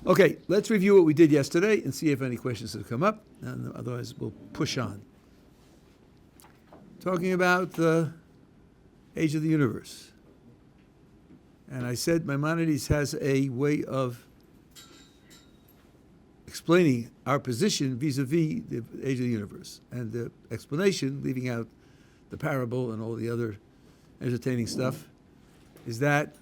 Okay, let's review what we did yesterday and see if any questions have come up, and otherwise we'll push on. Talking about the age of the universe. And I said Maimonides has a way of explaining our position vis-a-vis the age of the universe. And the explanation, leaving out the parable and all the other entertaining stuff, is that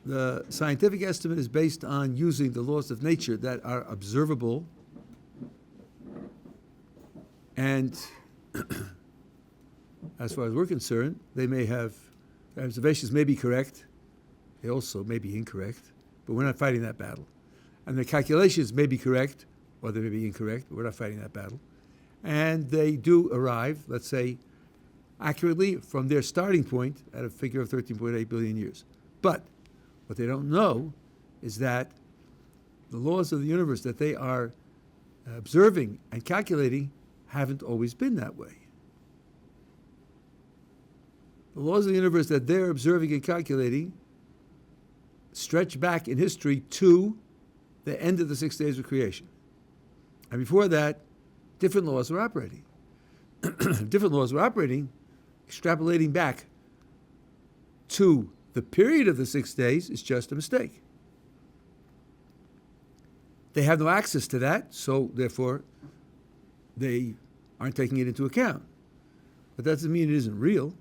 the scientific estimate is based on using the laws of nature that are observable, and as far as we're concerned, they may have, their observations may be correct, they also may be incorrect, but we're not fighting that battle. And the calculations may be correct, or they may be incorrect, but we're not fighting that battle. And they do arrive, let's say, accurately from their starting point at a figure of 13.8 billion years. But what they don't know is that the laws of the universe that they are observing and calculating haven't always been that way. The laws of the universe that they're observing and calculating stretch back in history to the end of the 6 days of creation. And before that, different laws were operating. Different laws were operating, extrapolating back to the period of the 6 days is just a mistake. They have no access to that, so therefore they aren't taking it into account. But that doesn't mean it isn't real.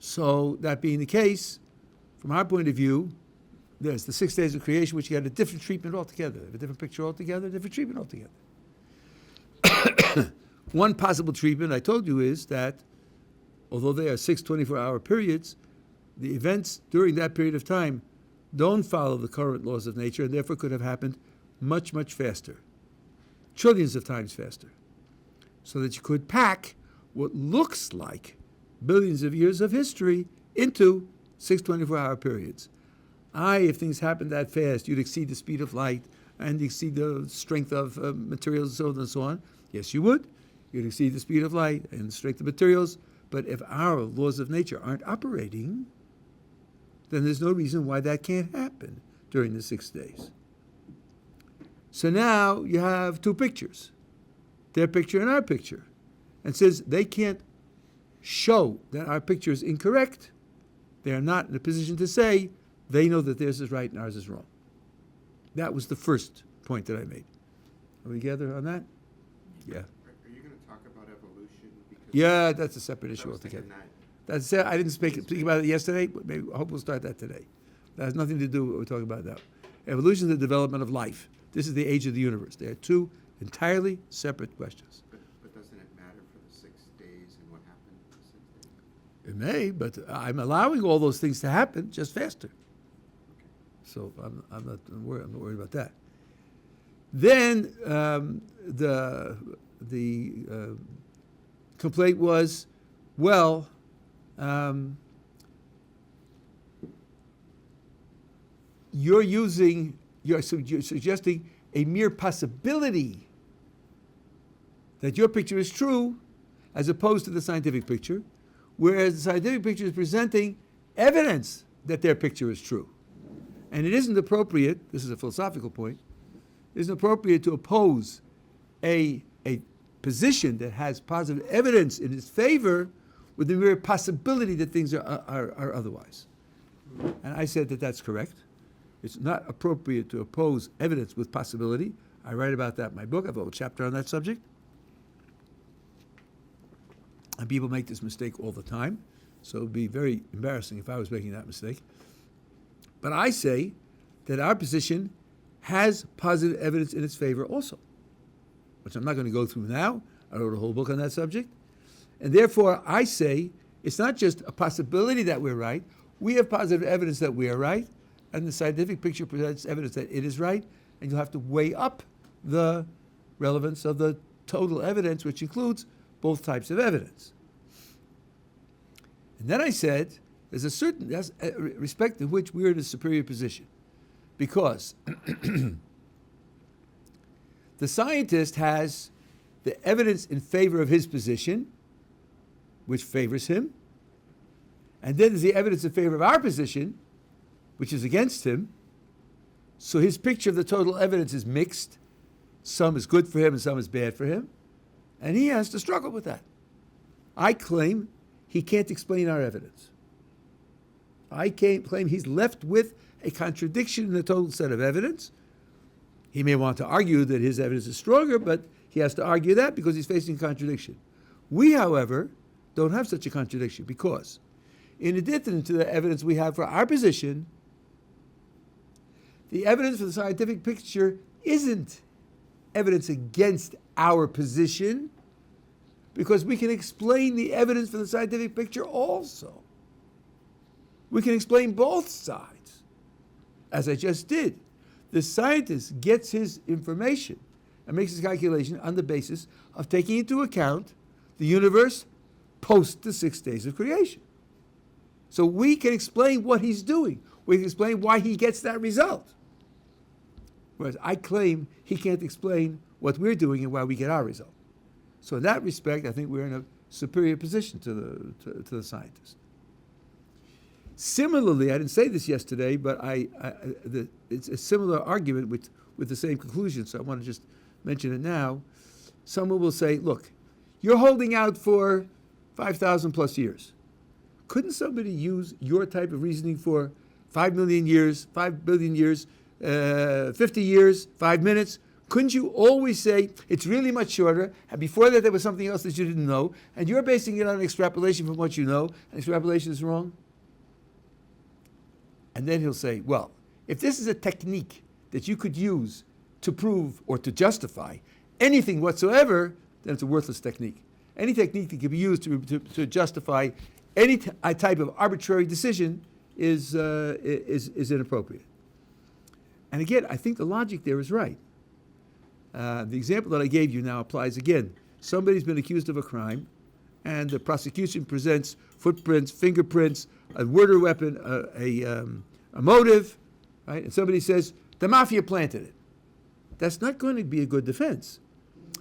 So that being the case, from our point of view, there's the 6 days of creation, which you had a different treatment altogether, a different picture altogether, a different treatment altogether. One possible treatment, I told you, is that although they are 6 24-hour periods, the events during that period of time don't follow the current laws of nature and therefore could have happened much, much faster, trillions of times faster, so that you could pack what looks like billions of years of history into 6 24-hour periods. If things happened that fast, you'd exceed the speed of light and exceed the strength of materials and so on and so on. Yes, you would. You'd exceed the speed of light and the strength of materials. But if our laws of nature aren't operating, then there's no reason why that can't happen during the 6 days. So now you have two pictures, their picture and our picture. And since they can't show that our picture is incorrect, they are not in a position to say they know that theirs is right and ours is wrong. That was the first point that I made. Are we together on that? Yeah. Are you going to talk about evolution? Yeah, that's a separate issue altogether. That's I didn't speak about it yesterday, but maybe I hope we'll start that today. That has nothing to do with what we're talking about now. Evolution is the development of life. This is the age of the universe. They are two entirely separate questions. But doesn't it matter for the 6 days and what happened for the 6 days? It may, but I'm allowing all those things to happen just faster. Okay. So I'm not worried about that. Then the complaint was, well, you're suggesting a mere possibility that your picture is true as opposed to the scientific picture, whereas the scientific picture is presenting evidence that their picture is true. And it isn't appropriate, this is a philosophical point, it isn't appropriate to oppose a position that has positive evidence in its favor with the mere possibility that things are otherwise. And I said that that's correct. It's not appropriate to oppose evidence with possibility. I write about that in my book. I have a whole chapter on that subject. And people make this mistake all the time. So it would be very embarrassing if I was making that mistake. But I say that our position has positive evidence in its favor also, which I'm not going to go through now. I wrote a whole book on that subject. And therefore, I say it's not just a possibility that we're right. We have positive evidence that we are right, and the scientific picture presents evidence that it is right, and you'll have to weigh up the relevance of the total evidence, which includes both types of evidence. And then I said, there's a certain respect in which we're in a superior position, because the scientist has the evidence in favor of his position, which favors him, and then there's the evidence in favor of our position, which is against him, So his picture of the total evidence is mixed. Some is good for him and some is bad for him. And he has to struggle with that. I claim he can't explain our evidence. I claim he's left with a contradiction in the total set of evidence. He may want to argue that his evidence is stronger, but he has to argue that because he's facing a contradiction. We, however, don't have such a contradiction because, in addition to the evidence we have for our position, the evidence for the scientific picture isn't evidence against our position because we can explain the evidence for the scientific picture also. We can explain both sides, as I just did. The scientist gets his information and makes his calculation on the basis of taking into account the universe post the 6 days of creation. So we can explain what he's doing. We can explain why he gets that result. Whereas I claim he can't explain what we're doing and why we get our result. So in that respect, I think we're in a superior position to the scientist. Similarly, I didn't say this yesterday, but it's a similar argument with the same conclusion, so I want to just mention it now. Someone will say, look, you're holding out for 5,000 plus years. Couldn't somebody use your type of reasoning for 5 million years, 5 billion years, 50 years, 5 minutes? Couldn't you always say it's really much shorter, and before that there was something else that you didn't know, and you're basing it on extrapolation from what you know, and extrapolation is wrong? And then he'll say, well, if this is a technique that you could use to prove or to justify anything whatsoever, then it's a worthless technique. Any technique that can be used to justify any type of arbitrary decision is inappropriate. And again, I think the logic there is right. The example that I gave you now applies again. Somebody's been accused of a crime, and the prosecution presents footprints, fingerprints, a murder weapon, a motive, right? And somebody says, the mafia planted it. That's not going to be a good defense.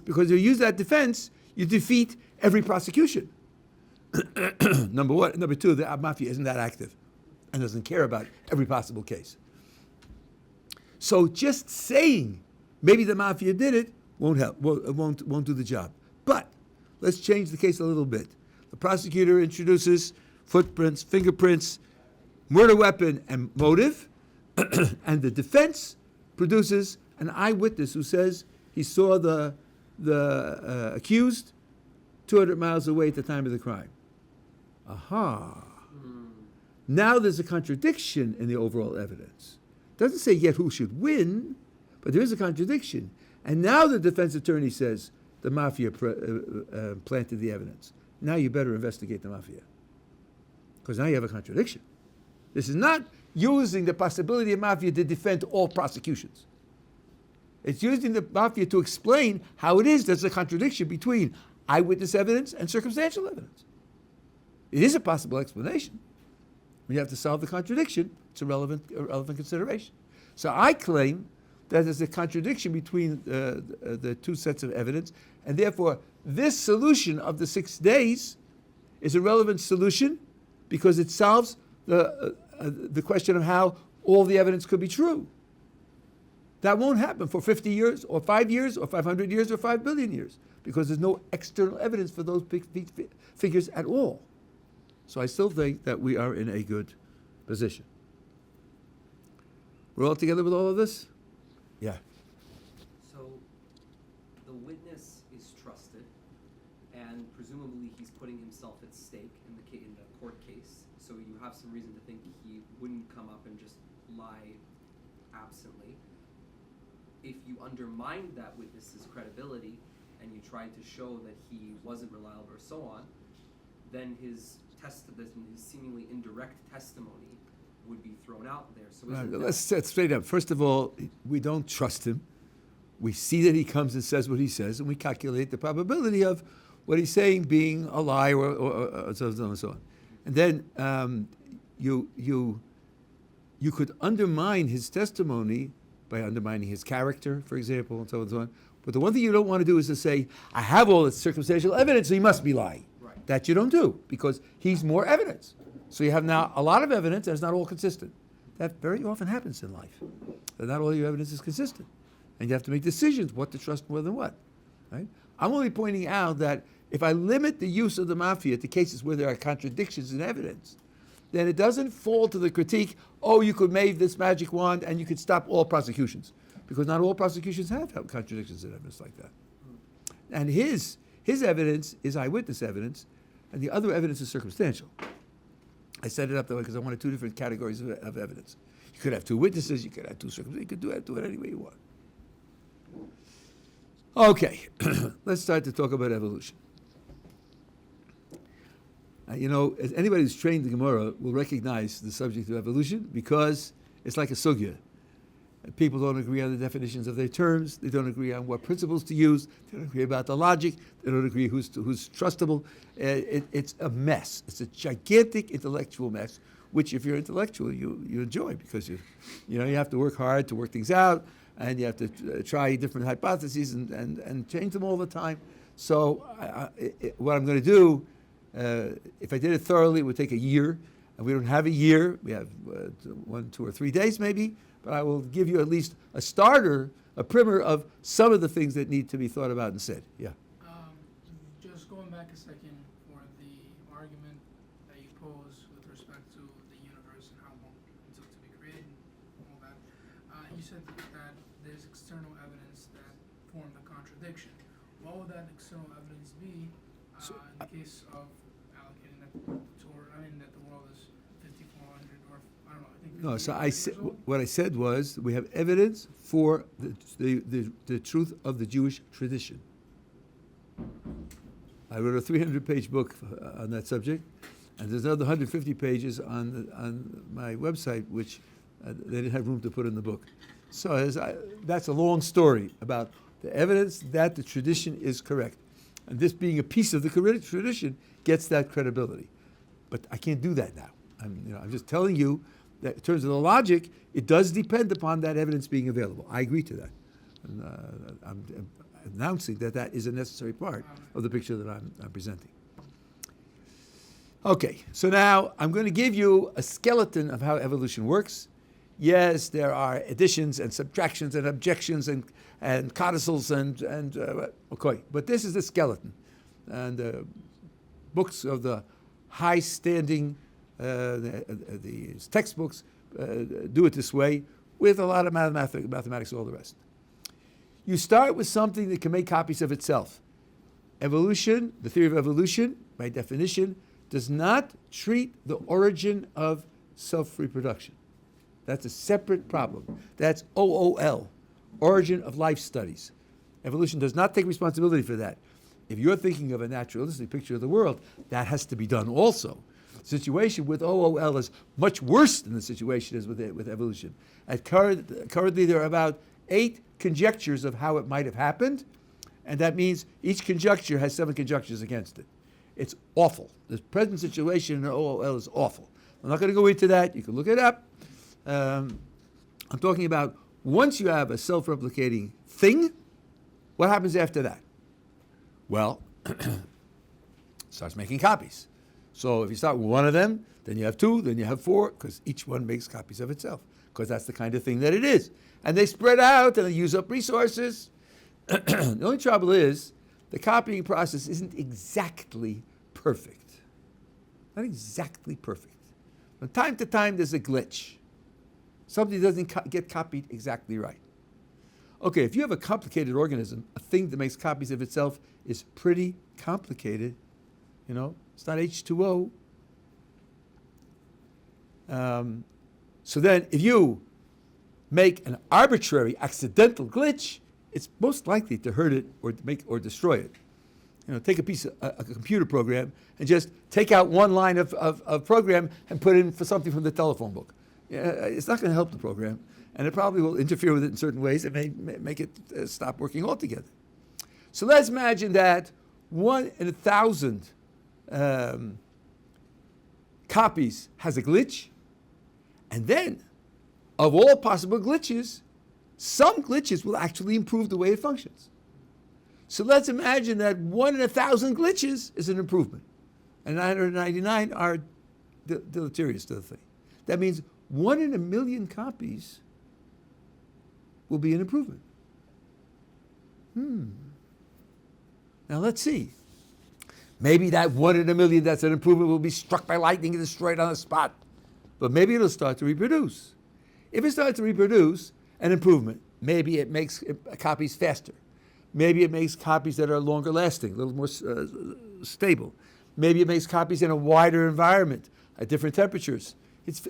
Because if you use that defense, you defeat every prosecution. Number one. Number two, the mafia isn't that active and doesn't care about every possible case. So just saying maybe the mafia did it won't help, won't do the job. But let's change the case a little bit. The prosecutor introduces footprints, fingerprints, murder weapon, and motive, and the defense produces an eyewitness who says he saw the accused 200 miles away at the time of the crime. Aha. Now there's a contradiction in the overall evidence. It doesn't say yet who should win, but there is a contradiction. And now the defense attorney says the mafia planted the evidence. Now you better investigate the mafia. Because now you have a contradiction. This is not using the possibility of mafia to defend all prosecutions. It's using the mafia to explain how it is there's a contradiction between eyewitness evidence and circumstantial evidence. It is a possible explanation. When you have to solve the contradiction, it's a relevant consideration. So I claim that there's a contradiction between the two sets of evidence, and therefore this solution of the 6 days is a relevant solution because it solves the question of how all the evidence could be true. That won't happen for 50 years or 5 years or 500 years or 5 billion years because there's no external evidence for those big figures at all. So I still think that we are in a good position. We're all together with all of this? Yeah. So the witness is trusted, and presumably he's putting himself at stake in the court case. So you have some reason to think he wouldn't come up and just lie absently. If you undermine that witness's credibility and you tried to show that he wasn't reliable or so on, then his seemingly indirect testimony would be thrown out there. So let's set straight up. First of all, we don't trust him. We see that he comes and says what he says, and we calculate the probability of what he's saying being a lie or so on and so on. And then you could undermine his testimony by undermining his character, for example, and so on and so on. But the one thing you don't want to do is to say, I have all this circumstantial evidence, so he must be lying. Right. That you don't do, because he's more evidence. So you have now a lot of evidence, and it's not all consistent. That very often happens in life. That not all your evidence is consistent. And you have to make decisions what to trust more than what. Right? I'm only pointing out that if I limit the use of the mafia to cases where there are contradictions in evidence, then it doesn't fall to the critique, oh, you could wave this magic wand and you could stop all prosecutions. Because not all prosecutions have contradictions in evidence like that. And his evidence is eyewitness evidence, and the other evidence is circumstantial. I set it up that way because I wanted two different categories of evidence. You could have two witnesses, you could have two circumstances, you could do it any way you want. Okay, let's start to talk about evolution. As anybody who's trained the Gemara will recognize the subject of evolution because it's like a sugya. People don't agree on the definitions of their terms. They don't agree on what principles to use. They don't agree about the logic. They don't agree who's trustable. It's a mess. It's a gigantic intellectual mess, which if you're intellectual, you enjoy because you have to work hard to work things out, and you have to try different hypotheses and change them all the time. So what I'm going to do, if I did it thoroughly, it would take a year. And we don't have a year. We have 1, 2, or 3 days maybe. But I will give you at least a starter, a primer of some of the things that need to be thought about and said. Yeah. Just going back a second for the argument that you pose with respect to the universe and how long it took to be created and all that. You said that there's external evidence that form the contradiction. What would that external evidence be in the case of allocating that that the world is 5,400 or I don't know. I think No, so what I said was we have evidence for the truth of the Jewish tradition. I wrote a 300-page book on that subject, and there's another 150 pages on my website, which they didn't have room to put in the book. So that's a long story about the evidence that the tradition is correct. And this being a piece of the tradition gets that credibility. But I can't do that now. I'm just telling you that in terms of the logic, it does depend upon that evidence being available. I agree to that. And, I'm announcing that is a necessary part of the picture that I'm presenting. Okay, so now I'm going to give you a skeleton of how evolution works. Yes, there are additions and subtractions and objections and codicils okay, but this is the skeleton. And books of the high-standing the textbooks do it this way with a lot of mathematics and all the rest. You start with something that can make copies of itself. Evolution, the theory of evolution, by definition, does not treat the origin of self-reproduction. That's a separate problem. That's OOL, Origin of Life Studies. Evolution does not take responsibility for that. If you're thinking of a naturalistic picture of the world, that has to be done also. The situation with OOL is much worse than the situation is with evolution. Currently, there are about 8 conjectures of how it might have happened, and that means each conjecture has 7 conjectures against it. It's awful. The present situation in OOL is awful. I'm not going to go into that. You can look it up. I'm talking about once you have a self-replicating thing, what happens after that? Well, starts making copies. So if you start with one of them, then you have 2, then you have 4, because each one makes copies of itself, because that's the kind of thing that it is. And they spread out and they use up resources. The only trouble is the copying process isn't exactly perfect. Not exactly perfect. From time to time, there's a glitch. Something doesn't get copied exactly right. Okay, if you have a complicated organism, a thing that makes copies of itself is pretty complicated. It's not H2O. So then if you make an arbitrary accidental glitch, it's most likely to hurt it or destroy it. Take a piece of a computer program and just take out one line of program and put in for something from the telephone book. It's not going to help the program, and it probably will interfere with it in certain ways. It may make it stop working altogether. So let's imagine that 1 in 1,000 copies has a glitch, and then of all possible glitches, some glitches will actually improve the way it functions. So let's imagine that 1 in 1,000 glitches is an improvement, and 999 are deleterious to the thing. That means 1 in a million copies will be an improvement. Now let's see. Maybe that 1 in a million that's an improvement will be struck by lightning and destroyed on the spot. But maybe it'll start to reproduce. If it starts to reproduce, an improvement, maybe it makes copies faster. Maybe it makes copies that are longer lasting, a little more stable. Maybe it makes copies in a wider environment at different temperatures. It's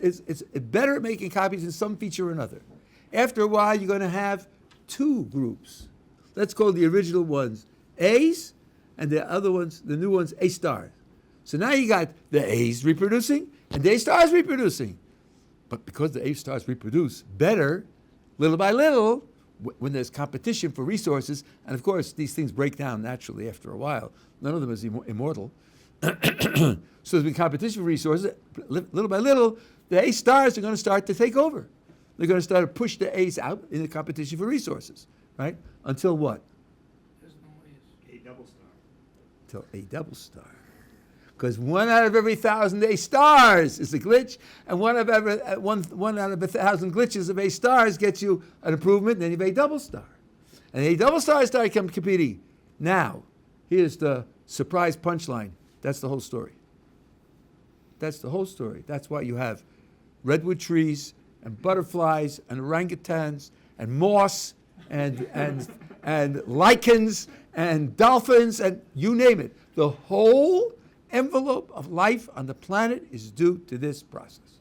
better at making copies in some feature or another. After a while, you're going to have two groups. Let's call the original ones A's, and the other ones, the new ones, A stars. So now you got the A's reproducing and the A stars reproducing. But because the A stars reproduce better, little by little, when there's competition for resources, and of course these things break down naturally after a while. None of them is immortal. So there's been competition for resources. Little by little, the A stars are going to start to take over. They're going to start to push the A's out in the competition for resources, right? Until what? There's no A's. A double star. Until A double star. Because 1 out of every 1,000 A stars is a glitch, and one out of 1,000 glitches of A stars gets you an improvement, and then you have A double star. And A double stars start competing. Now, here's the surprise punchline. That's the whole story. That's the whole story. That's why you have redwood trees and butterflies and orangutans and moss and lichens and dolphins and you name it. The whole envelope of life on the planet is due to this process.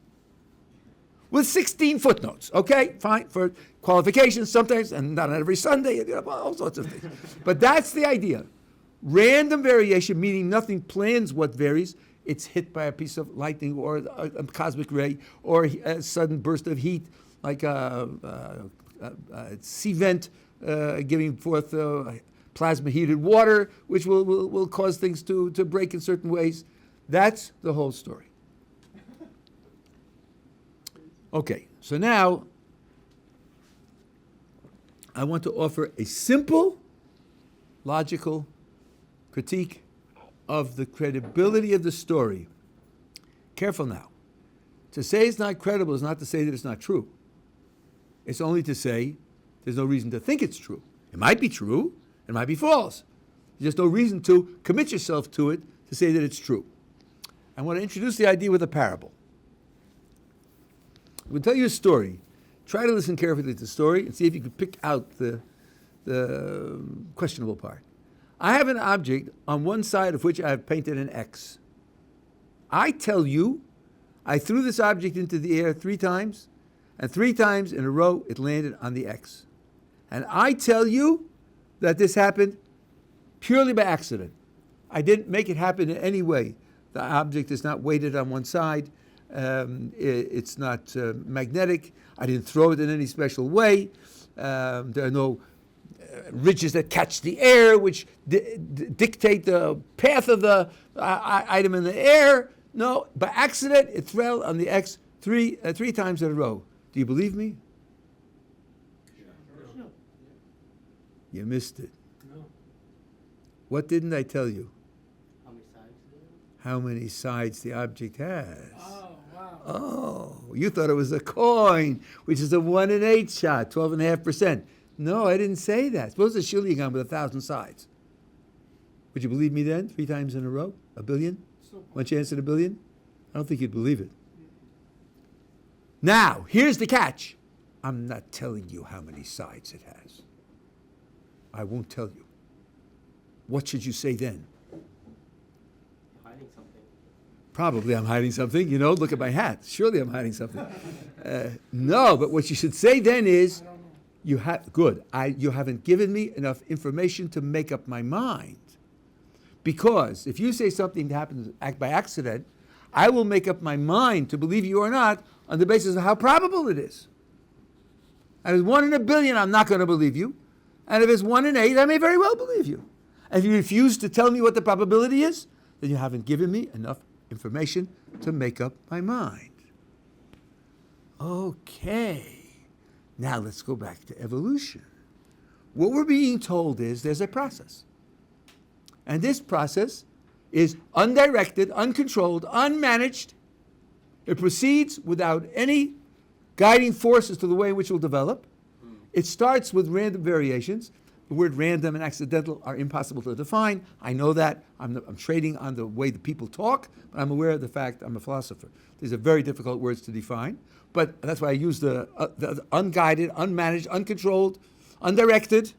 With 16 footnotes, okay? Fine, for qualifications sometimes, and not on every Sunday, all sorts of things. But that's the idea. Random variation, meaning nothing plans what varies. It's hit by a piece of lightning or a cosmic ray or a sudden burst of heat, like a sea vent giving forth plasma heated water, which will cause things to break in certain ways. That's the whole story. Okay, so now I want to offer a simple, logical critique of the credibility of the story. Careful now. To say it's not credible is not to say that it's not true. It's only to say there's no reason to think it's true. It might be true, it might be false. There's no reason to commit yourself to it to say that it's true. I want to introduce the idea with a parable. I'm going to tell you a story. Try to listen carefully to the story and see if you can pick out the questionable part. I have an object on one side of which I have painted an X. I tell you, I threw this object into the air 3 times, and 3 times in a row it landed on the X. And I tell you that this happened purely by accident. I didn't make it happen in any way. The object is not weighted on one side. It's not magnetic. I didn't throw it in any special way. There are no ridges that catch the air, which dictate the path of the item in the air. No, by accident, it fell on the X 3 times in a row. Do you believe me? No. You missed it. No. What didn't I tell you? How many sides do it? How many sides the object has. Oh, wow. Oh, you thought it was a coin, which is a 1 in 8 shot, 12.5%. No, I didn't say that. Suppose it's a shilling with 1,000 sides. Would you believe me then? 3 times in a row? A billion? So, 1 chance in a billion? I don't think you'd believe it. Now, here's the catch. I'm not telling you how many sides it has. I won't tell you. What should you say then? Hiding something. Probably I'm hiding something. You know, look at my hat. Surely I'm hiding something. No, but what you should say then is, I don't know. You haven't given me enough information to make up my mind. Because if you say something happens by accident, I will make up my mind to believe you or not on the basis of how probable it is. And if it's 1 in a billion, I'm not going to believe you. And if it's 1 in 8, I may very well believe you. And if you refuse to tell me what the probability is, then you haven't given me enough information to make up my mind. Okay. Now let's go back to evolution. What we're being told is there's a process. And this process is undirected, uncontrolled, unmanaged. It proceeds without any guiding forces to the way in which it will develop. It starts with random variations. The word random and accidental are impossible to define. I know that. I'm trading on the way the people talk, but I'm aware of the fact I'm a philosopher. These are very difficult words to define, but that's why I use the unguided, unmanaged, uncontrolled, undirected.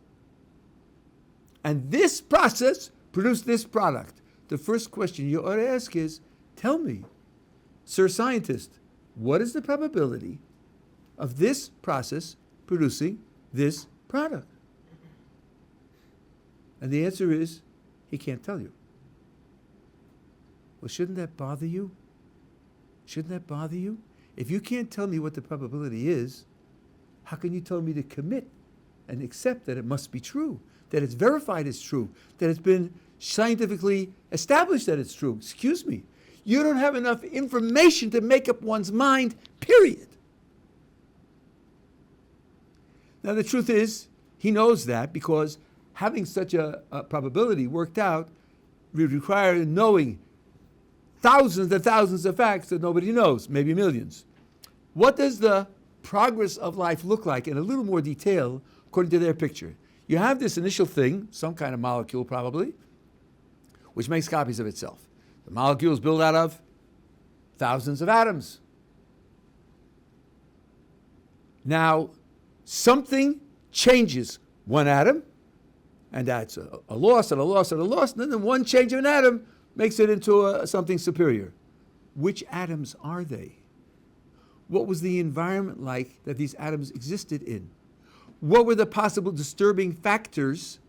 And this process produced this product. The first question you ought to ask is, tell me, Sir Scientist, what is the probability of this process producing this product? And the answer is, he can't tell you. Well, shouldn't that bother you? Shouldn't that bother you? If you can't tell me what the probability is, how can you tell me to commit and accept that it must be true, that it's verified as true, that it's been scientifically established that it's true? Excuse me. You don't have enough information to make up one's mind, period. Now, the truth is, he knows that because having such a probability worked out would require knowing thousands and thousands of facts that nobody knows, maybe millions. What does the progress of life look like in a little more detail according to their picture? You have this initial thing, some kind of molecule probably, which makes copies of itself. The molecule is built out of thousands of atoms. Now, something changes one atom, and that's a loss and a loss and a loss, and then the one change of an atom makes it into something superior. Which atoms are they? What was the environment like that these atoms existed in? What were the possible disturbing factors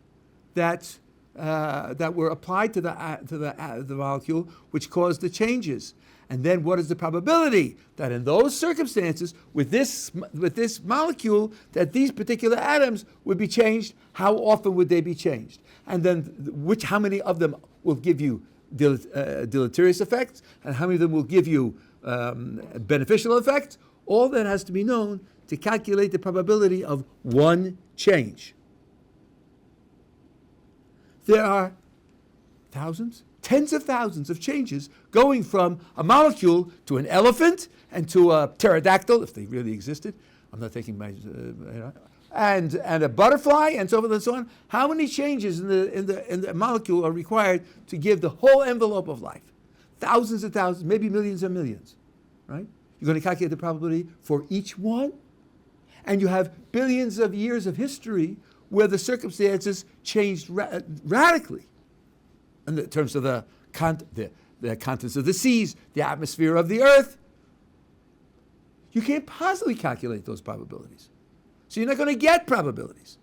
that were applied to the molecule which caused the changes? And then what is the probability that in those circumstances, with this molecule, that these particular atoms would be changed? How often would they be changed? And then how many of them will give you deleterious effects, and how many of them will give you beneficial effects? All that has to be known to calculate the probability of one change. There are thousands, tens of thousands of changes going from a molecule to an elephant and to a pterodactyl, if they really existed. I'm not taking my, and a butterfly and so forth and so on. How many changes in the molecule are required to give the whole envelope of life? Thousands and thousands, maybe millions and millions, right? You're going to calculate the probability for each one, and you have billions of years of history where the circumstances changed radically in terms of the contents of the seas, the atmosphere of the earth. You can't possibly calculate those probabilities. So you're not going to get probabilities.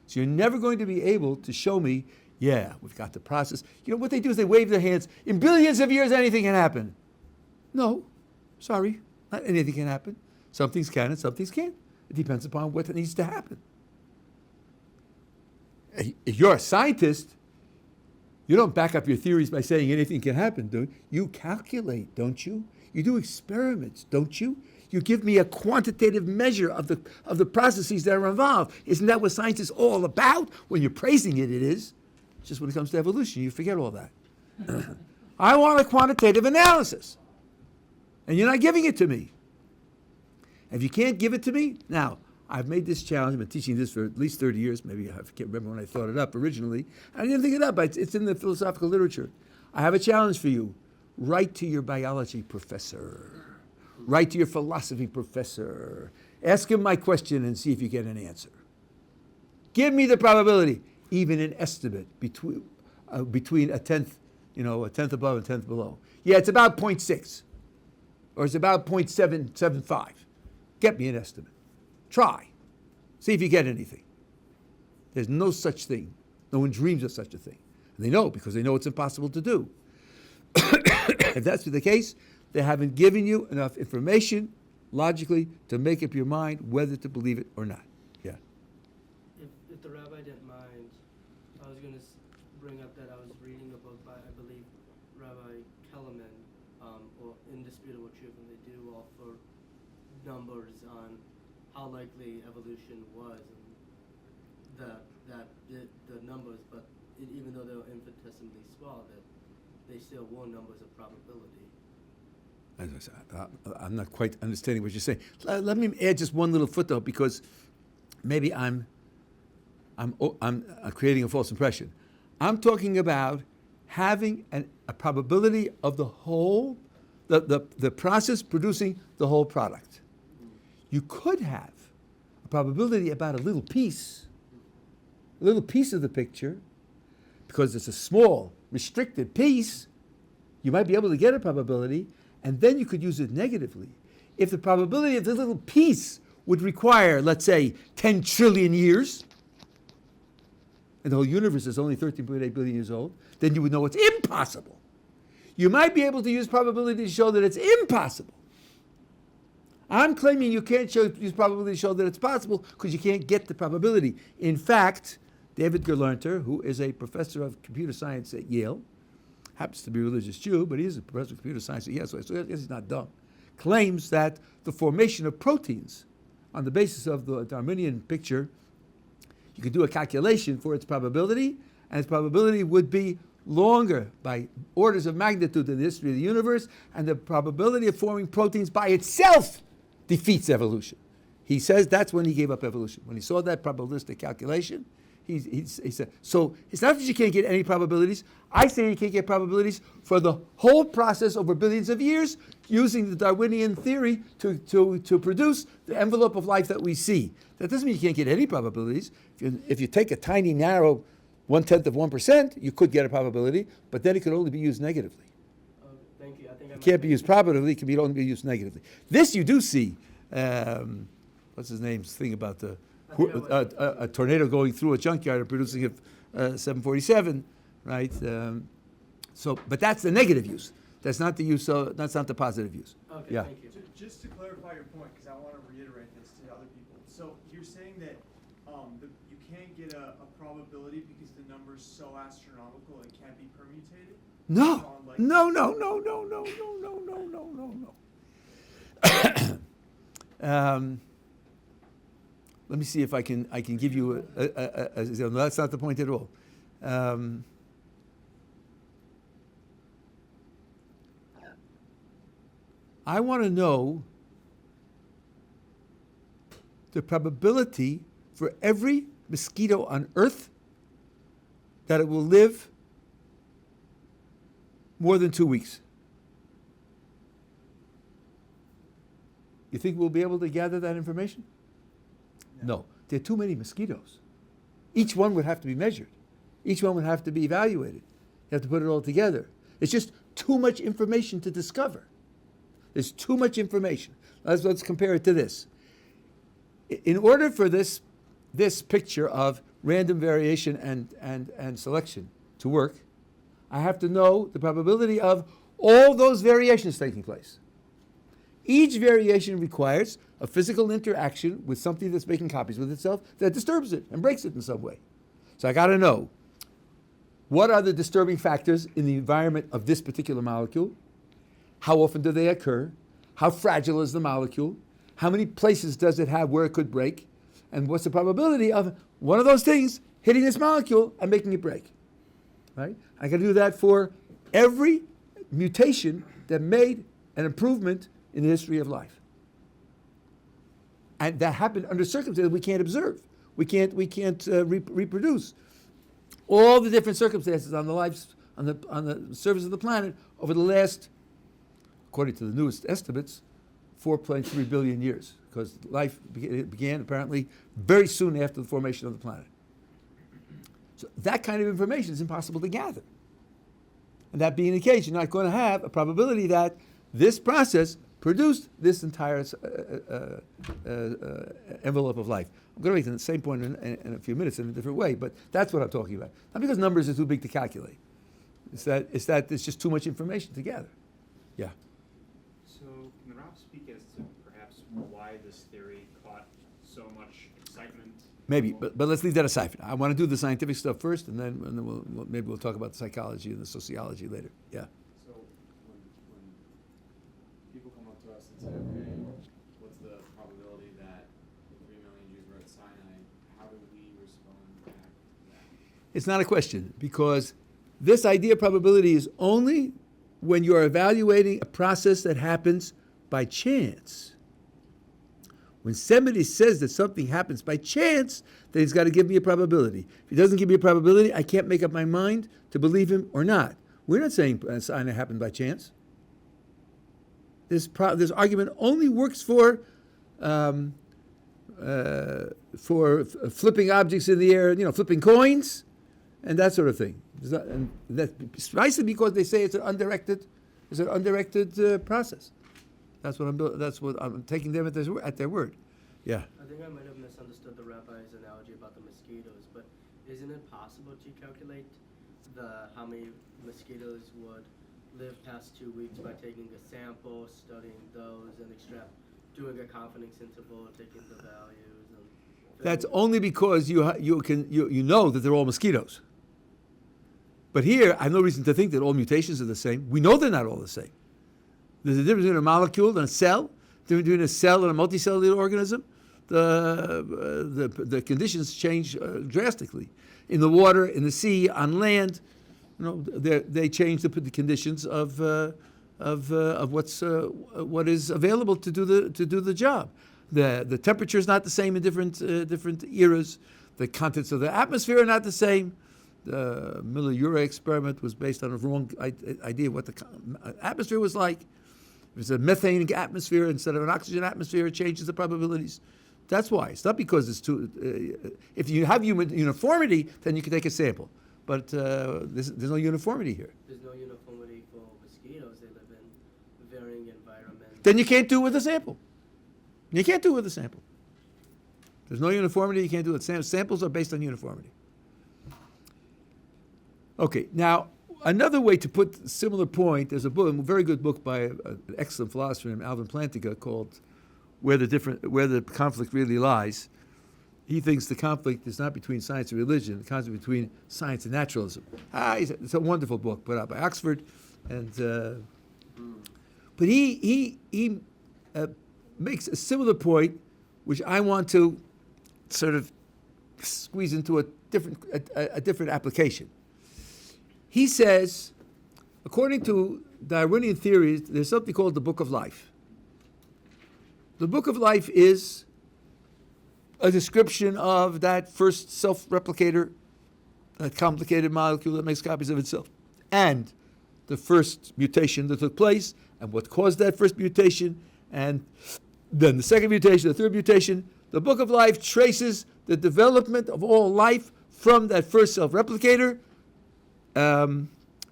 So you're never going to be able to show me, yeah, we've got the process. You know, what they do is they wave their hands. In billions of years, anything can happen. No, sorry, not anything can happen. Some things can and some things can't. It depends upon what needs to happen. If you're a scientist, you don't back up your theories by saying anything can happen, do you? You calculate, don't you? You do experiments, don't you? You give me a quantitative measure of the processes that are involved. Isn't that what science is all about? When you're praising it, it is. Just when it comes to evolution, you forget all that. I want a quantitative analysis. And you're not giving it to me. If you can't give it to me, now, I've made this challenge. I've been teaching this for at least 30 years. Maybe I can't remember when I thought it up originally. I didn't think it up. It's in the philosophical literature. I have a challenge for you. Write to your biology professor. Write to your philosophy professor. Ask him my question and see if you get an answer. Give me the probability, even an estimate between a tenth above and a tenth below. Yeah, it's about 0.6, or it's about 0.775. Get me an estimate. Try. See if you get anything. There's no such thing. No one dreams of such a thing. And they know because they know it's impossible to do. If that's the case, they haven't given you enough information logically to make up your mind whether to believe it or not. Yeah. If the rabbi didn't mind, I was going to bring up that I was reading a book by, I believe, Rabbi Kellerman, or Indisputable Truth, and they do offer numbers on how likely evolution was, and the numbers, but even though they were infinitesimally small, that they still were numbers of probability. as I said, I'm not quite understanding what you're saying. Let me add just one little footnote because maybe I'm creating a false impression. I'm talking about having a probability of the whole, the process producing the whole product. You could have a probability about a little piece of the picture, because it's a small, restricted piece. You might be able to get a probability, and then you could use it negatively. If the probability of the little piece would require, let's say, 10 trillion years, and the whole universe is only 13.8 billion years old, then you would know it's impossible. You might be able to use probability to show that it's impossible. I'm claiming you can't use probability to show that it's possible because you can't get the probability. In fact, David Gerlernter, who is a professor of computer science at Yale, happens to be a religious Jew, but he is a professor of computer science at Yale, so I guess he's not dumb, claims that the formation of proteins on the basis of the Darwinian picture, you could do a calculation for its probability, and its probability would be longer by orders of magnitude in the history of the universe, and the probability of forming proteins by itself defeats evolution. He says that's when he gave up evolution. When he saw that probabilistic calculation, he said, so it's not that you can't get any probabilities. I say you can't get probabilities for the whole process over billions of years using the Darwinian theory to produce the envelope of life that we see. That doesn't mean you can't get any probabilities. If you take a tiny, narrow 1/10 of 1%, you could get a probability, but then it could only be used negatively. Thank you. I think It can't be used positively, it can only be used negatively. This you do see, what's his name's thing about a tornado going through a junkyard and producing a 747, right? But that's the negative use. That's not the use. That's not the positive use. Okay, Yeah. thank you. Just to clarify your point, because I want to reiterate this to other people. So you're saying that you can't get a probability because the number's so astronomical it can't be permutated? No. On, like- No. Let me see if I can give you no, that's not the point at all. I want to know the probability for every mosquito on Earth that it will live more than 2 weeks. You think we'll be able to gather that information? No. There are too many mosquitoes. Each one would have to be measured. Each one would have to be evaluated. You have to put it all together. It's just too much information to discover. There's too much information. Let's compare it to this. In order for this picture of random variation and selection to work, I have to know the probability of all those variations taking place. Each variation requires a physical interaction with something that's making copies with itself that disturbs it and breaks it in some way. So I got to know what are the disturbing factors in the environment of this particular molecule, how often do they occur, how fragile is the molecule, how many places does it have where it could break, and what's the probability of one of those things hitting this molecule and making it break. Right? I can do that for every mutation that made an improvement in the history of life. And that happened under circumstances we can't observe. We can't reproduce. All the different circumstances on the surface of the planet over the last, according to the newest estimates, 4.3 billion years, because life began apparently very soon after the formation of the planet. So that kind of information is impossible to gather. And that being the case, you're not going to have a probability that this process produced this entire envelope of life. I'm going to make the same point in a few minutes in a different way, but that's what I'm talking about. Not because numbers are too big to calculate. It's that there's just too much information to gather. Yeah. So can the Rabbi speak as to perhaps why this theory caught so much excitement? Maybe, but let's leave that aside. I want to do the scientific stuff first, and then maybe we'll talk about the psychology and the sociology later. Yeah. So when people come up to us and say, okay, what's the probability that the 3 million Jews were at Sinai? How do we respond back to that? It's not a question, because this idea of probability is only when you are evaluating a process that happens by chance. When somebody says that something happens by chance, then he's got to give me a probability. If he doesn't give me a probability, I can't make up my mind to believe him or not. We're not saying a sign happened by chance. This argument only works for flipping objects in the air, flipping coins, and that sort of thing. And that's precisely because they say it's an undirected process. That's what I'm taking them at their word. Yeah. I think I might have misunderstood the rabbi's analogy about the mosquitoes, but isn't it possible to calculate how many mosquitoes would live past 2 weeks by taking a sample, studying those, and doing a confidence interval, taking the values? That's only because you know that they're all mosquitoes. But here, I have no reason to think that all mutations are the same. We know they're not all the same. There's a difference between a molecule and a cell, difference between a cell and a multicellular organism. The conditions change drastically. In the water, in the sea, on land, they change the conditions of what is available to do the job. The temperature is not the same in different eras. The contents of the atmosphere are not the same. The Miller-Urey experiment was based on a wrong idea of what the atmosphere was like. If it's a methane atmosphere instead of an oxygen atmosphere, it changes the probabilities. That's why. It's not because it's too... if you have uniformity, then you can take a sample. But there's no uniformity here. There's no uniformity for mosquitoes. They live in varying environments. Then you can't do it with a sample. You can't do it with a sample. There's no uniformity, you can't do it. Samples are based on uniformity. Okay, now, another way to put a similar point, there's a very good book by an excellent philosopher named Alvin Plantinga called Where the Conflict Really Lies. He thinks the conflict is not between science and religion, the conflict between science and naturalism. It's a wonderful book put out by Oxford, and but he makes a similar point, which I want to sort of squeeze into a different application. He says, according to Darwinian theories, there's something called the Book of Life. The Book of Life is a description of that first self-replicator, that complicated molecule that makes copies of itself, and the first mutation that took place, and what caused that first mutation, and then the second mutation, the third mutation. The Book of Life traces the development of all life from that first self-replicator,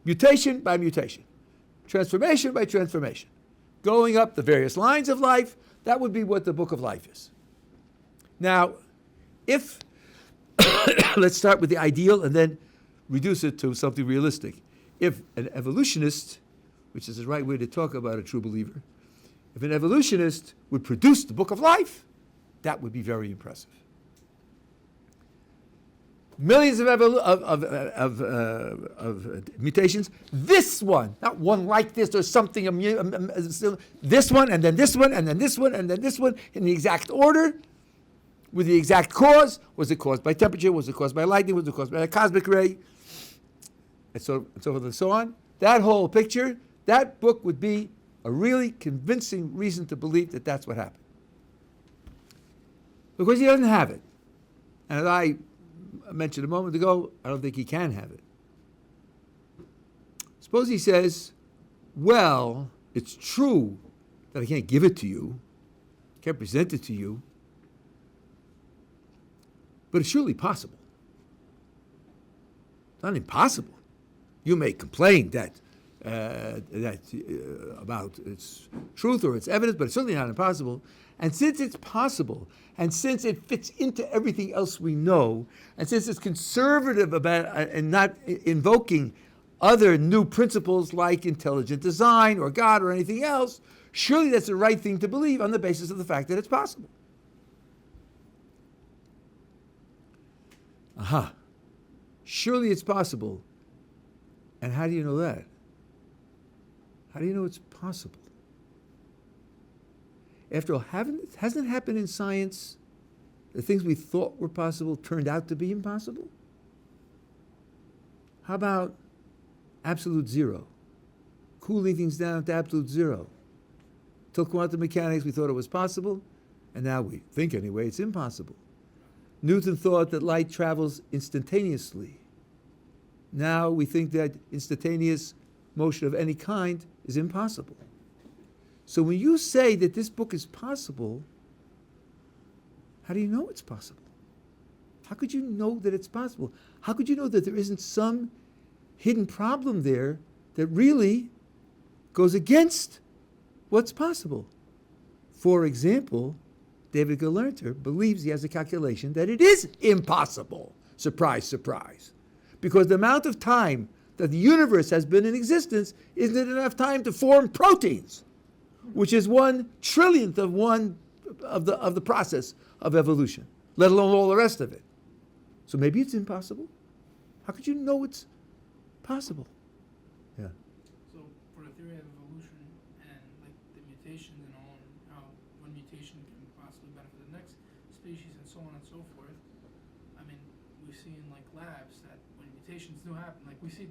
mutation by mutation, transformation by transformation, going up the various lines of life. That would be what the Book of Life is. Now, if, let's start with the ideal and then reduce it to something realistic. If an evolutionist, which is the right way to talk about a true believer, if an evolutionist would produce the Book of Life, that would be very impressive. Millions of mutations. This one, not one like this or something, this one, and then this one, and then this one, and then this one, in the exact order, with the exact cause. Was it caused by temperature? Was it caused by lightning? Was it caused by a cosmic ray? And so forth and so on. That whole picture, that book would be a really convincing reason to believe that that's what happened. Because he doesn't have it. And as I mentioned a moment ago, I don't think he can have it. Suppose he says, well, it's true that I can't give it to you, can't present it to you, but it's surely possible. It's not impossible. You may complain that about its truth or its evidence, but it's certainly not impossible. And since it's possible, and since it fits into everything else we know, and since it's conservative about and not invoking other new principles like intelligent design or God or anything else, surely that's the right thing to believe on the basis of the fact that it's possible. Aha. Surely it's possible. And how do you know that? How do you know it's possible? After all, hasn't it happened in science that things we thought were possible turned out to be impossible? How about absolute zero? cooling things down to absolute zero. Till quantum mechanics, we thought it was possible, and now we think anyway it's impossible. Newton thought that light travels instantaneously. Now we think that instantaneous motion of any kind is impossible. So when you say that this book is possible, how do you know it's possible? How could you know that it's possible? How could you know that there isn't some hidden problem there that really goes against what's possible? For example, David Galerter believes he has a calculation that it is impossible. Surprise, surprise. Because the amount of time that the universe has been in existence isn't enough time to form proteins, which is 1/1,000,000th of one of the process of evolution, let alone all the rest of it. So maybe it's impossible. How could you know it's possible? Yeah. So for the theory of evolution and like the mutations and all, and how one mutation can possibly benefit the next species and so on and so forth, I mean, we see in like labs that when mutations do happen, like we see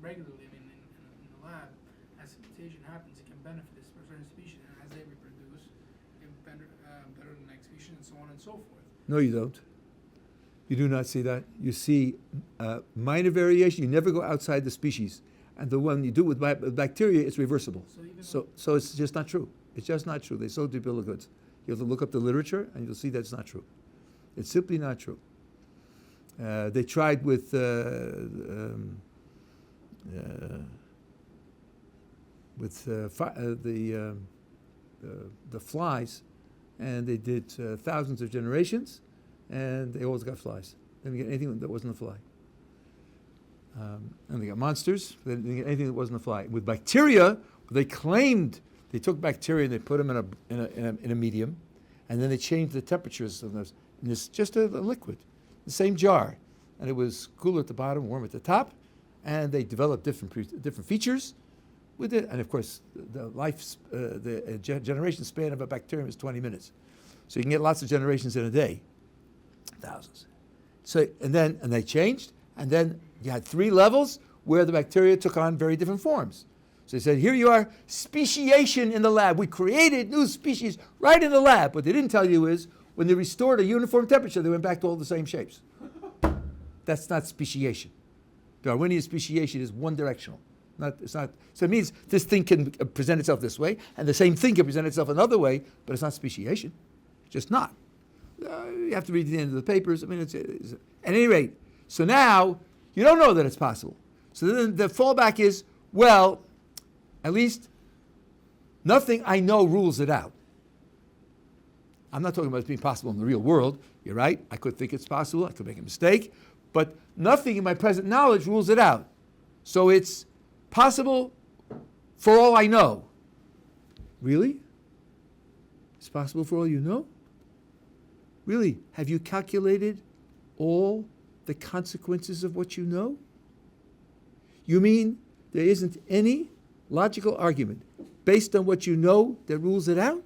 regularly, I mean, in the lab, as a mutation happens, it can benefit a certain species, and as they reproduce, it better than the next species, and so on and so forth. No, you don't. You do not see that. You see minor variation. You never go outside the species. And the one you do with bacteria, it's reversible. So it's just not true. It's just not true. They sold you a bill of goods. You have to look up the literature, and you'll see that it's not true. It's simply not true. They tried with the flies, and they did thousands of generations, and they always got flies. They didn't get anything that wasn't a fly. And they got monsters. They didn't get anything that wasn't a fly. With bacteria, they claimed they took bacteria and they put them in a medium, and then they changed the temperatures of those. And it's just a liquid, the same jar, and it was cooler at the bottom, warm at the top, and they developed different features with it. And of course, the generation span of a bacterium is 20 minutes, so you can get lots of generations in a day. Thousands. So and they changed, and then you had 3 levels where the bacteria took on very different forms. So they said, here you are, speciation in the lab. We created new species right in the lab. What they didn't tell you is when they restored a uniform temperature, they went back to all the same shapes. That's not speciation. Darwinian speciation is one directional. It's not. So it means this thing can present itself this way, and the same thing can present itself another way, but it's not speciation. It's just not. You have to read the end of the papers. I mean, it's at any rate. So now you don't know that it's possible. So then the fallback is, well, at least nothing I know rules it out. I'm not talking about it being possible in the real world. You're right. I could think it's possible. I could make a mistake. But nothing in my present knowledge rules it out. So it's possible for all I know. Really? It's possible for all you know? Really, have you calculated all the consequences of what you know? You mean there isn't any logical argument based on what you know that rules it out?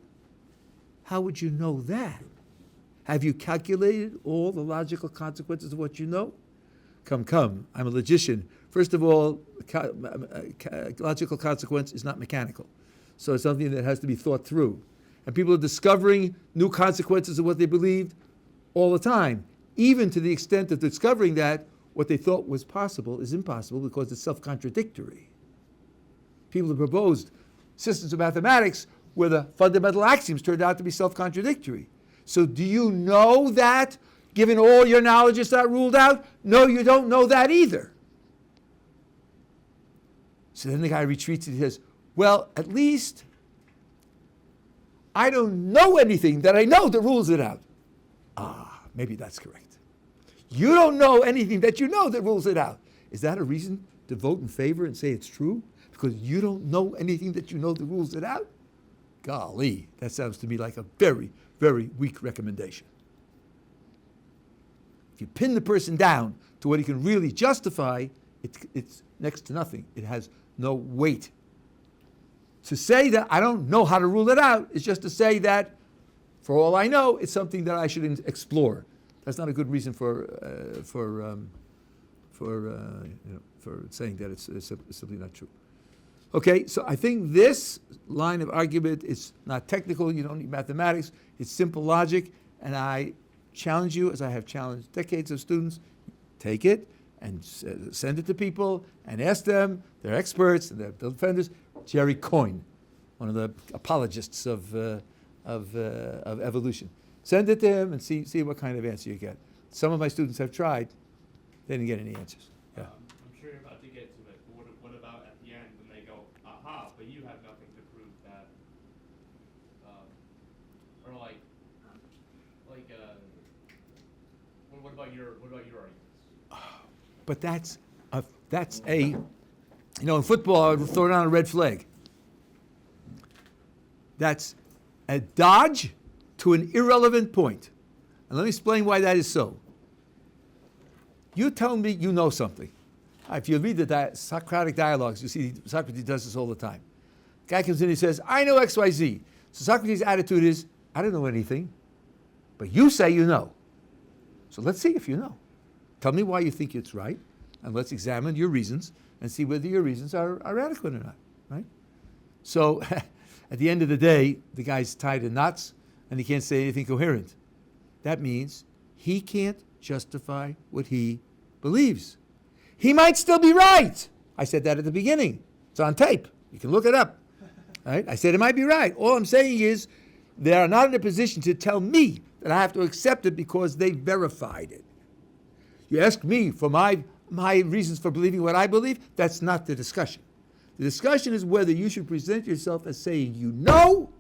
How would you know that? Have you calculated all the logical consequences of what you know? Come, I'm a logician. First of all, logical consequence is not mechanical. So it's something that has to be thought through. And people are discovering new consequences of what they believed all the time, even to the extent of discovering that what they thought was possible is impossible because it's self-contradictory. People have proposed systems of mathematics where the fundamental axioms turned out to be self-contradictory. So do you know that, given all your knowledge, it's not ruled out? No, you don't know that either. So then the guy retreats and he says, well, at least I don't know anything that I know that rules it out. Maybe that's correct. You don't know anything that you know that rules it out. Is that a reason to vote in favor and say it's true? Because you don't know anything that you know that rules it out? Golly, that sounds to me like a very, very weak recommendation. If you pin the person down to what he can really justify, it's next to nothing. It has no weight. To say that I don't know how to rule it out is just to say that, for all I know, it's something that I should explore. That's not a good reason for saying that it's simply not true. Okay, so I think this line of argument is not technical. You don't need mathematics. It's simple logic. And I challenge you, as I have challenged decades of students, take it and send it to people and ask them. They're experts and they're defenders. Jerry Coyne, one of the apologists of evolution. Send it to him and see what kind of answer you get. Some of my students have tried. They didn't get any answers. Yeah. I'm sure you're about to get to it, but what about at the end when they go, aha, but you have nothing to prove that, or what about your arguments? But that's a, in football, I would throw down a red flag. That's a dodge to an irrelevant point. And let me explain why that is so. You tell me you know something. If you read the Socratic dialogues, you see Socrates does this all the time. Guy comes in and he says, I know X, Y, Z. So Socrates' attitude is, I don't know anything, but you say you know. So let's see if you know. Tell me why you think it's right, and let's examine your reasons and see whether your reasons are adequate or not, right? So at the end of the day, the guy's tied in knots, and he can't say anything coherent. That means he can't justify what he believes. He might still be right. I said that at the beginning. It's on tape. You can look it up. Right? I said it might be right. All I'm saying is they are not in a position to tell me that I have to accept it because they verified it. You ask me for my reasons for believing what I believe, that's not the discussion. The discussion is whether you should present yourself as saying you know,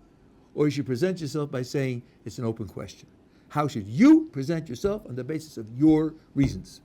or you should present yourself by saying it's an open question. How should you present yourself on the basis of your reasons?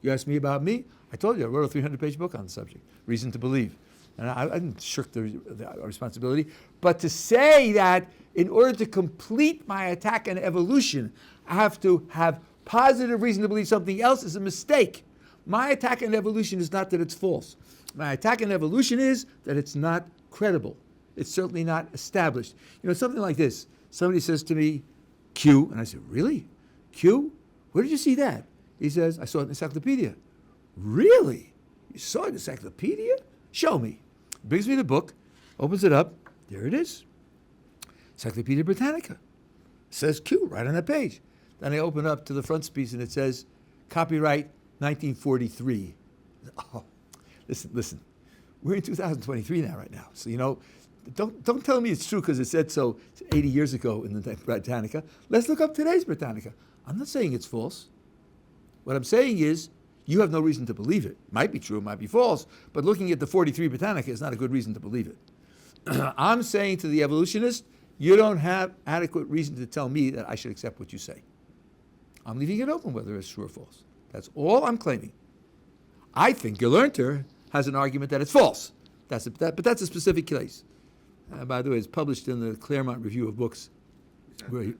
You asked me about me. I told you I wrote a 300-page book on the subject, Reason to Believe. And I didn't shirk the responsibility. But to say that in order to complete my attack on evolution, I have to have positive reason to believe something else is a mistake. My attack on evolution is not that it's false. My attack on evolution is that it's not credible. It's certainly not established. Something like this. Somebody says to me, Q, and I said, really? Q? Where did you see that? He says, I saw it in the encyclopedia. Really? You saw it in the encyclopedia? Show me. Brings me the book, opens it up. There it is. Encyclopedia Britannica. Says Q right on that page. Then I open up to the frontispiece and it says, copyright 1943. Oh, listen. We're in 2023 right now. So, don't tell me it's true because it said so 80 years ago in the Britannica. Let's look up today's Britannica. I'm not saying it's false. What I'm saying is you have no reason to believe it. Might be true, might be false, but looking at the 43 Britannica is not a good reason to believe it. I'm saying to the evolutionist, you don't have adequate reason to tell me that I should accept what you say. I'm leaving it open whether it's true or false. That's all I'm claiming. I think Gelernter has an argument that it's false. But that's a specific case. By the way, it's published in the Claremont Review of Books. Is that Where the he-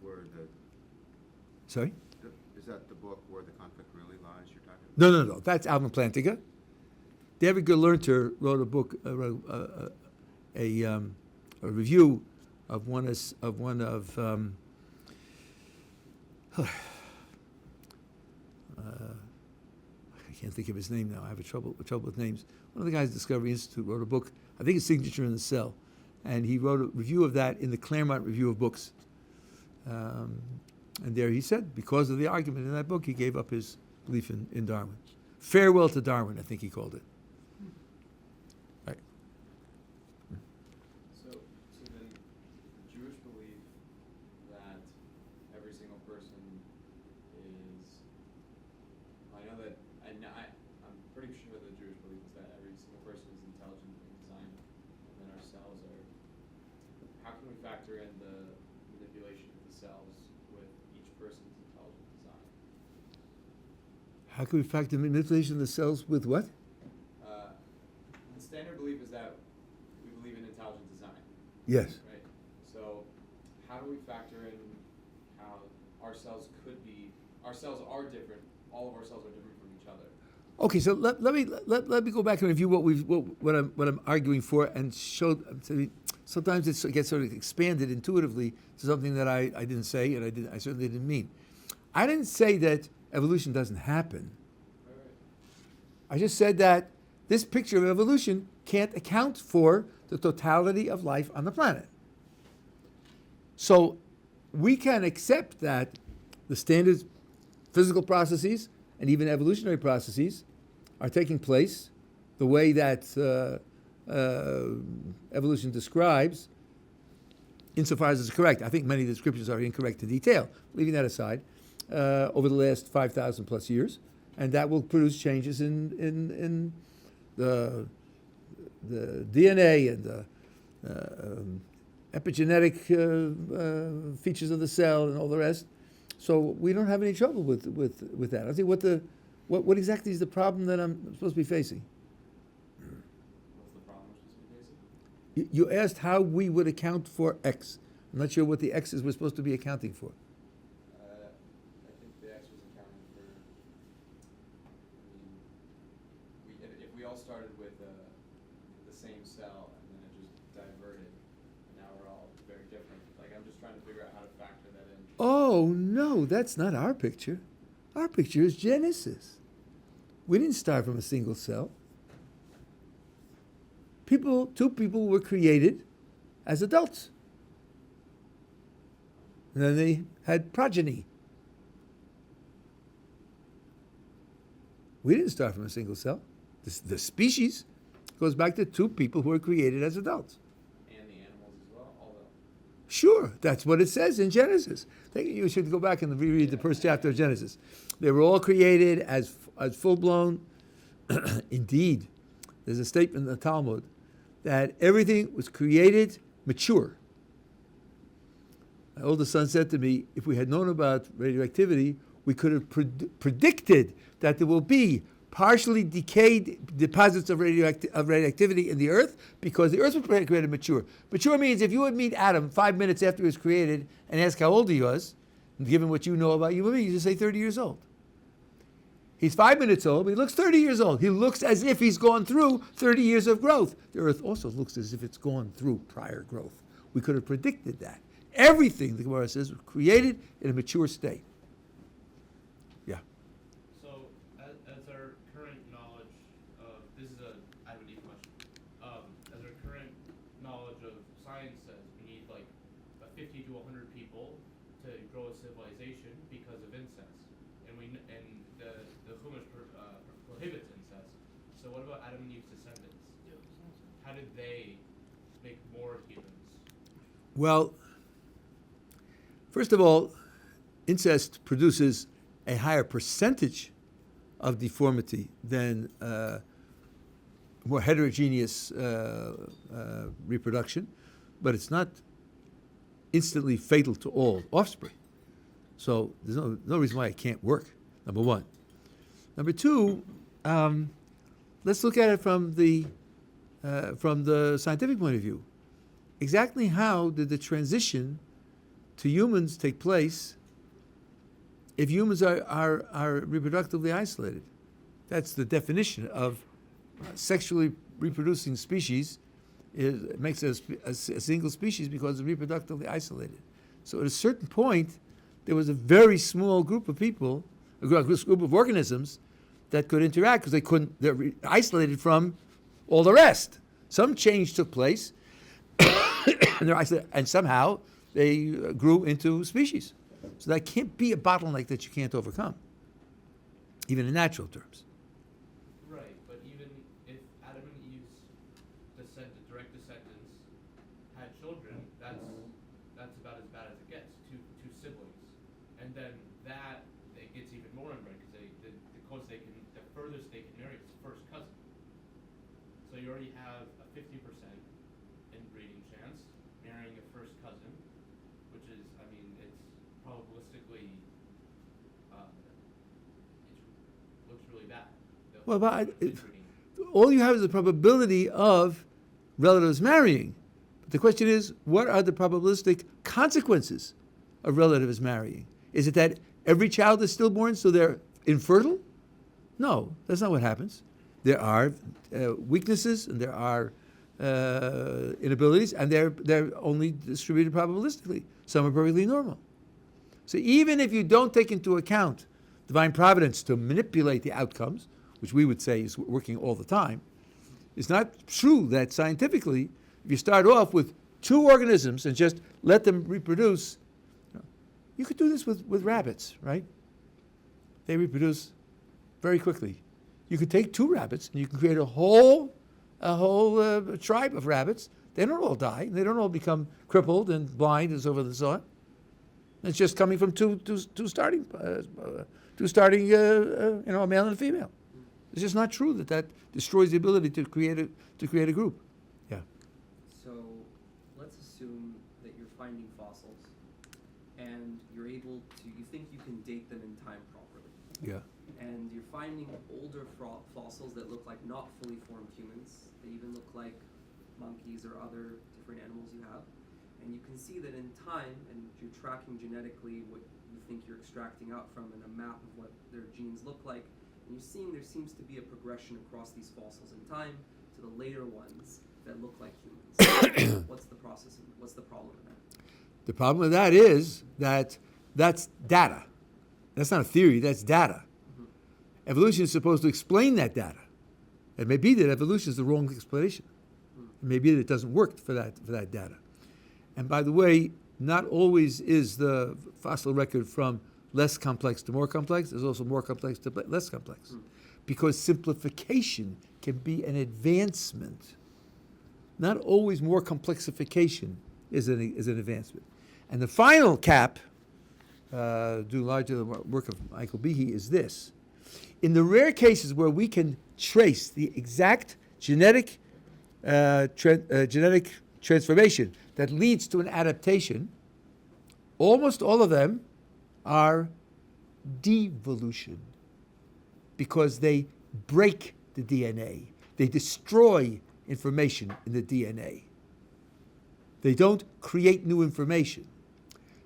word that, Sorry? is that the book where the conflict really lies you're talking about? No. That's Alvin Plantinga. David Gelernter wrote a book, a review of one of I can't think of his name now. I have trouble with names. One of the guys at Discovery Institute wrote a book. I think it's Signature in the Cell, and he wrote a review of that in the Claremont Review of Books. And there he said, because of the argument in that book, he gave up his belief in Darwin. Farewell to Darwin, I think he called it. Right. So then the Jewish belief that every single person is, I'm pretty sure the Jewish belief is that every single person is intelligently designed, and then our cells are, how can we factor in the manipulation of the cells with each person's intelligent design? How can we factor manipulation of the cells with what? The standard belief is that we believe in intelligent design. Yes. Right. So, how do we factor in how our cells are different? All of our cells are different from each other. Okay, so let me go back and review what I'm arguing for and show. Sometimes it gets sort of expanded intuitively to something that I didn't say and I certainly didn't mean. I didn't say that evolution doesn't happen. Right. I just said that this picture of evolution can't account for the totality of life on the planet. So we can accept that the standard physical processes and even evolutionary processes are taking place the way that evolution describes, insofar as it's correct. I think many of the descriptions are incorrect in detail. Leaving that aside, over the last 5,000 plus years, and that will produce changes in the DNA and the epigenetic features of the cell and all the rest. So we don't have any trouble with that. I think what exactly is the problem that I'm supposed to be facing? What's the problem we're supposed to be facing? You asked how we would account for X. I'm not sure what the X is we're supposed to be accounting for. I think the X was accounting for, if we all started with the same cell and then it just diverted, and now we're all very different. Like, I'm just trying to figure out how to factor that in. Oh, no, that's not our picture. Our picture is Genesis. We didn't start from a single cell. Two people were created as adults. And then they had progeny. We didn't start from a single cell. The species goes back to two people who were created as adults. And the animals as well, although. Sure, that's what it says in Genesis. You should go back and reread the first chapter of Genesis. They were all created as full-blown. Indeed, there's a statement in the Talmud that everything was created mature. My oldest son said to me, if we had known about radioactivity, we could have predicted that there will be partially decayed deposits of radioactivity in the earth because the earth was created mature. Mature means if you would meet Adam 5 minutes after he was created and ask how old he was, and given what you know about human beings, you just say 30 years old. He's 5 minutes old, but he looks 30 years old. He looks as if he's gone through 30 years of growth. The earth also looks as if it's gone through prior growth. We could have predicted that. Everything, the Gemara says, was created in a mature state. Yeah. So, as our current knowledge of, this is a IoT question, as our current knowledge of science says, we need like 50 to 100 people to grow a civilization because of incest. And the Chumash prohibits incest. So what about Adam and Eve's descendants? How did they make more humans? Well, first of all, incest produces a higher percentage of deformity than more heterogeneous reproduction, but it's not instantly fatal to all offspring. So there's no reason why it can't work, number one. Number two, let's look at it from the scientific point of view. Exactly how did the transition to humans take place if humans are reproductively isolated? That's the definition of sexually reproducing species. It makes it a single species because it's reproductively isolated. So at a certain point, there was a very small group of people, a group of organisms that could interact because they're isolated from all the rest. Some change took place, and they're isolated, and somehow they grew into species. So that can't be a bottleneck that you can't overcome, even in natural terms. Right, but even if Adam and Eve's direct descendants had children, that's about as bad as it gets. Two siblings, and then that it gets even more inbred because the furthest they can marry is first cousin. So you already have a 50% inbreeding chance marrying a first cousin, which is, I mean, it's probabilistically, it looks really bad. Well, but all you have is the probability of relatives marrying. But the question is, what are the probabilistic consequences of relatives marrying? Is it that every child is stillborn, so they're infertile? No, that's not what happens. There are weaknesses and there are inabilities, and they're only distributed probabilistically. Some are perfectly normal. So even if you don't take into account divine providence to manipulate the outcomes, which we would say is working all the time, It's not true that scientifically, if you start off with 2 organisms and just let them reproduce, you could do this with rabbits, right? They reproduce very quickly. You could take 2 rabbits and you can create a whole tribe of rabbits. They don't all die. They don't all become crippled and blind and so forth and so on. It's just coming from two starting, a male and a female. It's just not true that destroys the ability to create a group. Yeah. So let's assume that you're finding fossils and you think you can date them in time properly. Yeah. And you're finding older fossils that look like not fully formed humans. They even look like monkeys or other different animals you have. And you can see that in time, and you're tracking genetically what you think you're extracting out from and a map of what their genes look like. And you're seeing there seems to be a progression across these fossils in time to the later ones that look like humans. What's the process? What's the problem with that? The problem with that is that that's data. That's not a theory, that's data. Mm-hmm. Evolution is supposed to explain that data. It may be that evolution is the wrong explanation. It may be that it doesn't work for that data. And by the way, not always is the fossil record from less complex to more complex. There's also more complex to less complex. Because simplification can be an advancement. Not always more complexification is an advancement. And the final cap, due largely to the work of Michael Behe, is this. In the rare cases where we can trace the exact genetic transformation that leads to an adaptation, almost all of them are devolution because they break the DNA. They destroy information in the DNA. They don't create new information.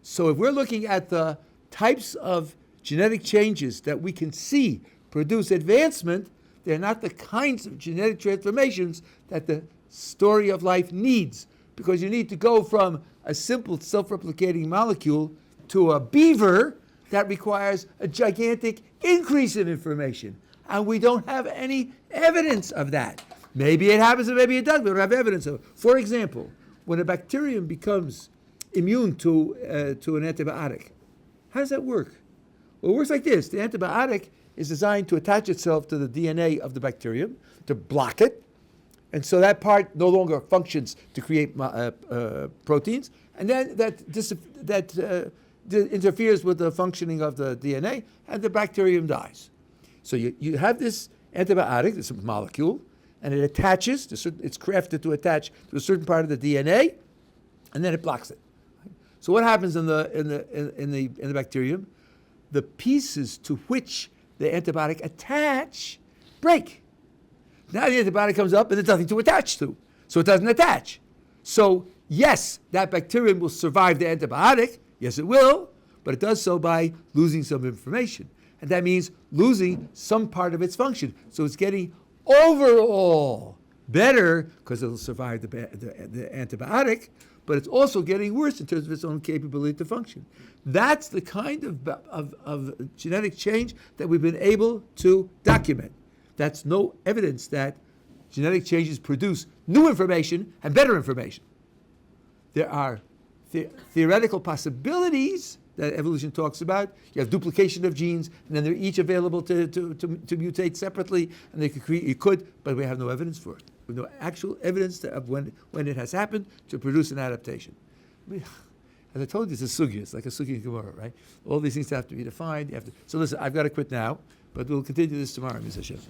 So if we're looking at the types of genetic changes that we can see produce advancement, they're not the kinds of genetic transformations that the story of life needs, because you need to go from a simple self-replicating molecule to a beaver that requires a gigantic increase in information. And we don't have any evidence of that. Maybe it happens and maybe it doesn't. We don't have evidence of it. For example, when a bacterium becomes immune to an antibiotic, how does that work? Well, it works like this. The antibiotic is designed to attach itself to the DNA of the bacterium, to block it, and so that part no longer functions to create proteins, and then that interferes with the functioning of the DNA, and the bacterium dies. So you have this antibiotic, this molecule, and it attaches, it's crafted to attach to a certain part of the DNA, and then it blocks it. So what happens in the bacterium? The pieces to which the antibiotic attach break. Now the antibiotic comes up and there's nothing to attach to, so it doesn't attach. So yes, that bacterium will survive the antibiotic. Yes, it will, but it does so by losing some information. And that means losing some part of its function. So it's getting overall better because it'll survive the antibiotic, but it's also getting worse in terms of its own capability to function. That's the kind of genetic change that we've been able to document. That's no evidence that genetic changes produce new information and better information. There are theoretical possibilities that evolution talks about. You have duplication of genes, and then they're each available to mutate separately, and they could create. You could, but we have no evidence for it. We have no actual evidence of when it has happened to produce an adaptation. As I told you, it's a sugya. It's like a sugya in Gemara, right? All these things have to be defined. So listen, I've got to quit now, but we'll continue this tomorrow, Mr. Hashem.